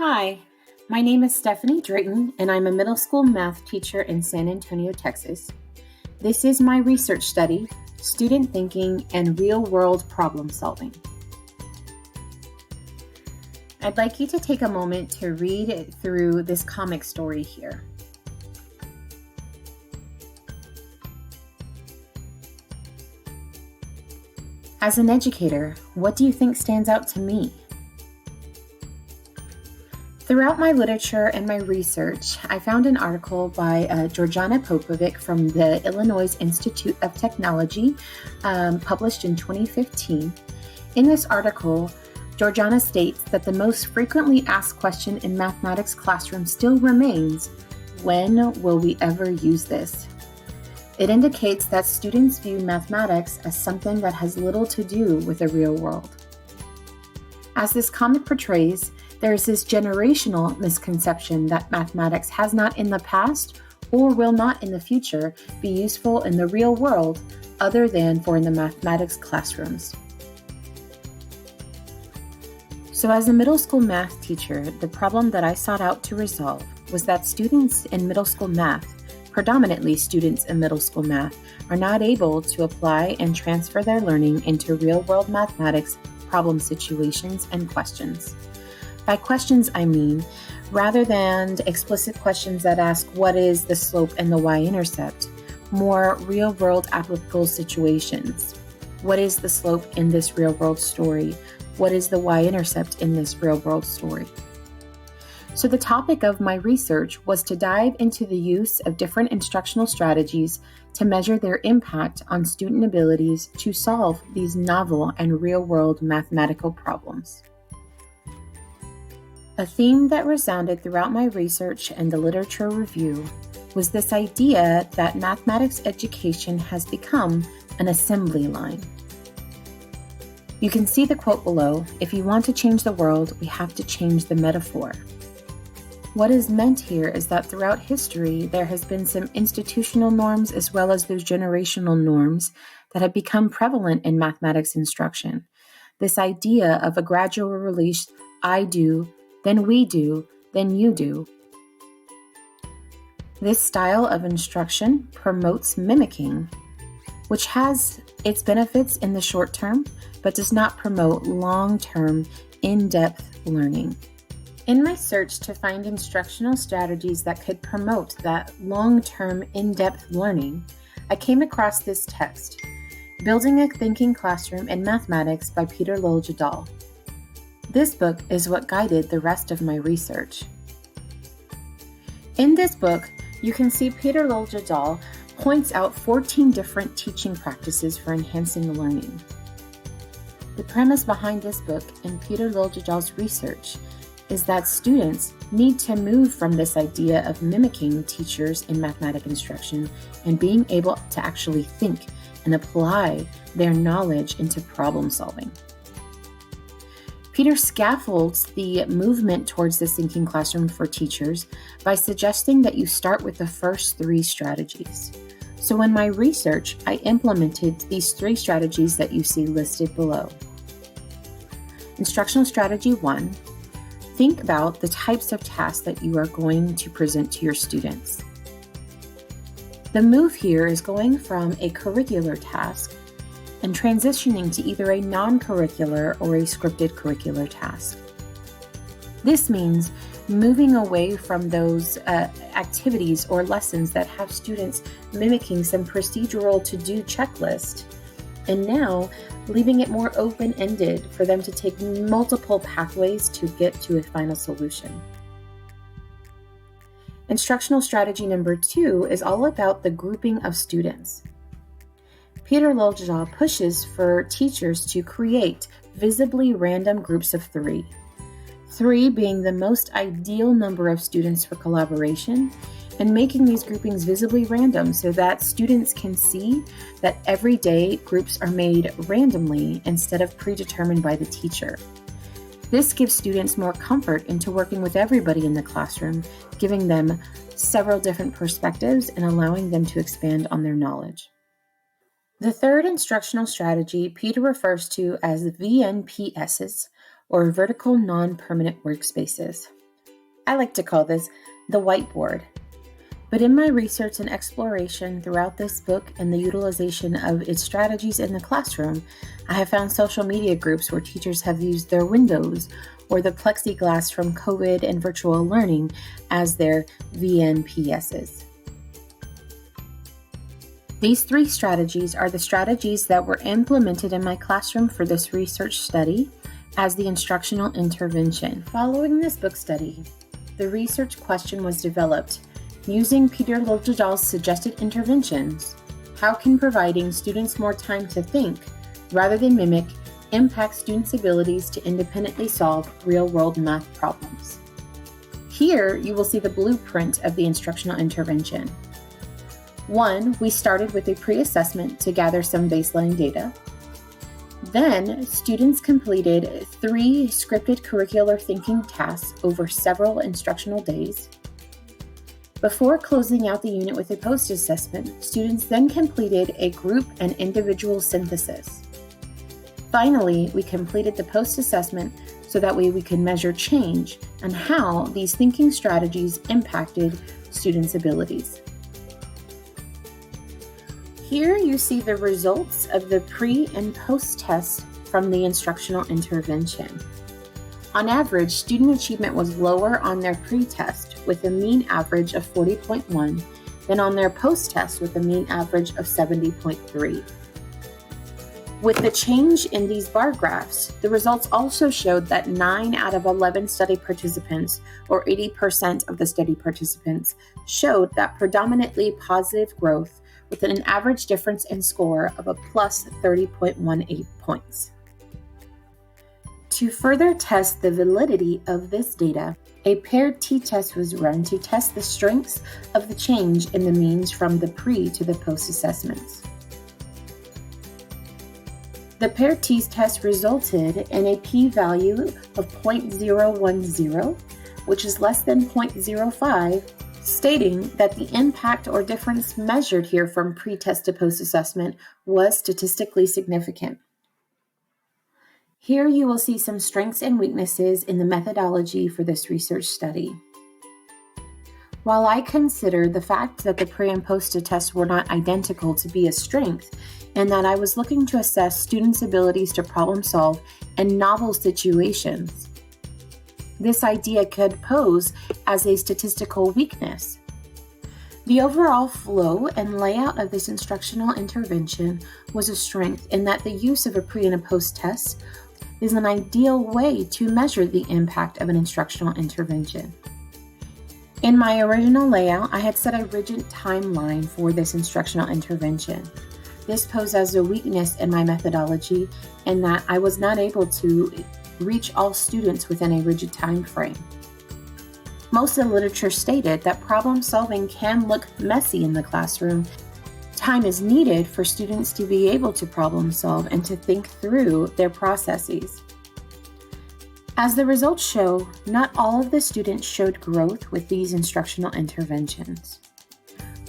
Hi, my name is Stephanie Drayton, and I'm a middle school math teacher in San Antonio, Texas. This is my research study, Student Thinking and Real-World Problem Solving. I'd like you to take a moment to read through this comic story here. As an educator, what do you think stands out to me? Throughout my literature and my research, I found an article by Georgiana Popovic from the Illinois Institute of Technology, published in 2015. In this article, Georgiana states that the most frequently asked question in mathematics classrooms still remains, when will we ever use this? It indicates that students view mathematics as something that has little to do with the real world. As this comic portrays, there is this generational misconception that mathematics has not in the past or will not in the future be useful in the real world other than for in the mathematics classrooms. So as a middle school math teacher, the problem that I sought out to resolve was that students in middle school math, predominantly students in middle school math, are not able to apply and transfer their learning into real-world mathematics problem situations and questions. By questions, I mean, rather than explicit questions that ask what is the slope and the y-intercept, more real-world applicable situations. What is the slope in this real-world story? What is the y-intercept in this real-world story? So the topic of my research was to dive into the use of different instructional strategies to measure their impact on student abilities to solve these novel and real-world mathematical problems. A theme that resounded throughout my research and the literature review was this idea that mathematics education has become an assembly line. You can see the quote below, "If you want to change the world, we have to change the metaphor." What is meant here is that throughout history, there has been some institutional norms as well as those generational norms that have become prevalent in mathematics instruction. This idea of a gradual release, I do, then we do, then you do. This style of instruction promotes mimicking, which has its benefits in the short term, but does not promote long-term, in-depth learning. In my search to find instructional strategies that could promote that long-term, in-depth learning, I came across this text, Building a Thinking Classroom in Mathematics by Peter Liljedahl. This book is what guided the rest of my research. In this book, you can see Peter Liljedahl points out 14 different teaching practices for enhancing learning. The premise behind this book and Peter Liljedahl's research is that students need to move from this idea of mimicking teachers in mathematics instruction and being able to actually think and apply their knowledge into problem solving. Peter scaffolds the movement towards this thinking classroom for teachers by suggesting that you start with the first 3 strategies. So in my research, I implemented these 3 strategies that you see listed below. Instructional strategy 1, think about the types of tasks that you are going to present to your students. The move here is going from a curricular task and transitioning to either a non-curricular or a scripted curricular task. This means moving away from those activities or lessons that have students mimicking some procedural to-do checklist, and now leaving it more open-ended for them to take multiple pathways to get to a final solution. Instructional strategy number 2 is all about the grouping of students. Peter Liljedahl pushes for teachers to create visibly random groups of 3. 3 being the most ideal number of students for collaboration, and making these groupings visibly random so that students can see that every day groups are made randomly instead of predetermined by the teacher. This gives students more comfort into working with everybody in the classroom, giving them several different perspectives and allowing them to expand on their knowledge. The third instructional strategy Peter refers to as VNPSs, or vertical non-permanent workspaces. I like to call this the whiteboard. But in my research and exploration throughout this book and the utilization of its strategies in the classroom, I have found social media groups where teachers have used their windows or the plexiglass from COVID and virtual learning as their VNPSs. These 3 strategies are the strategies that were implemented in my classroom for this research study as the instructional intervention. Following this book study, the research question was developed. Using Peter Lodjadal's suggested interventions, how can providing students more time to think, rather than mimic, impact students' abilities to independently solve real-world math problems? Here, you will see the blueprint of the instructional intervention. 1, we started with a pre-assessment to gather some baseline data. Then, students completed 3 scripted curricular thinking tasks over several instructional days. Before closing out the unit with a post-assessment, students then completed a group and individual synthesis. Finally, we completed the post-assessment so that way we can measure change and how these thinking strategies impacted students' abilities. Here you see the results of the pre- and post-tests from the instructional intervention. On average, student achievement was lower on their pre-test with a mean average of 40.1 than on their post-test with a mean average of 70.3. With the change in these bar graphs, the results also showed that 9 out of 11 study participants, or 80% of the study participants, showed that predominantly positive growth with an average difference in score of a plus 30.18 points. To further test the validity of this data, a paired t-test was run to test the strengths of the change in the means from the pre to the post assessments. The paired t-test resulted in a p-value of 0.010, which is less than 0.05, stating that the impact or difference measured here from pre-test to post-assessment was statistically significant. Here you will see some strengths and weaknesses in the methodology for this research study. While I consider the fact that the pre and post tests were not identical to be a strength, and that I was looking to assess students' abilities to problem solve in novel situations, this idea could pose as a statistical weakness. The overall flow and layout of this instructional intervention was a strength in that the use of a pre and a post test is an ideal way to measure the impact of an instructional intervention. In my original layout, I had set a rigid timeline for this instructional intervention. This posed as a weakness in my methodology in that I was not able to reach all students within a rigid time frame. Most of the literature stated that problem solving can look messy in the classroom. Time is needed for students to be able to problem solve and to think through their processes. As the results show, not all of the students showed growth with these instructional interventions.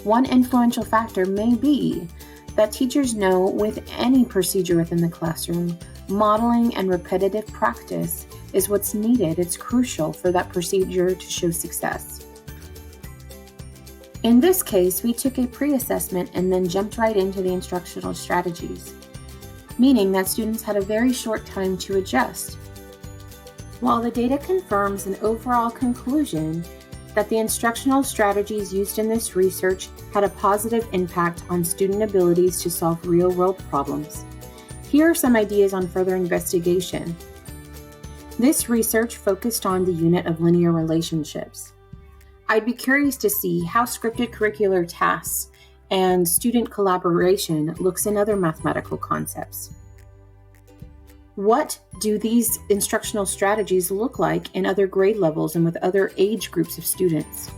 One influential factor may be that teachers know with any procedure within the classroom, modeling and repetitive practice is what's needed. It's crucial for that procedure to show success. In this case, we took a pre-assessment and then jumped right into the instructional strategies, meaning that students had a very short time to adjust. While the data confirms an overall conclusion that the instructional strategies used in this research had a positive impact on student abilities to solve real-world problems, here are some ideas on further investigation. This research focused on the unit of linear relationships. I'd be curious to see how scripted curricular tasks and student collaboration looks in other mathematical concepts. What do these instructional strategies look like in other grade levels and with other age groups of students?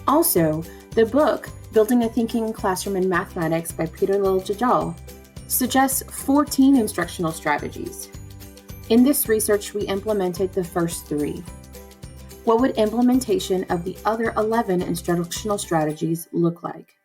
Also, the book, Building a Thinking Classroom in Mathematics by Peter Lodjadal, suggests 14 instructional strategies. In this research, we implemented the first 3. What would implementation of the other 11 instructional strategies look like?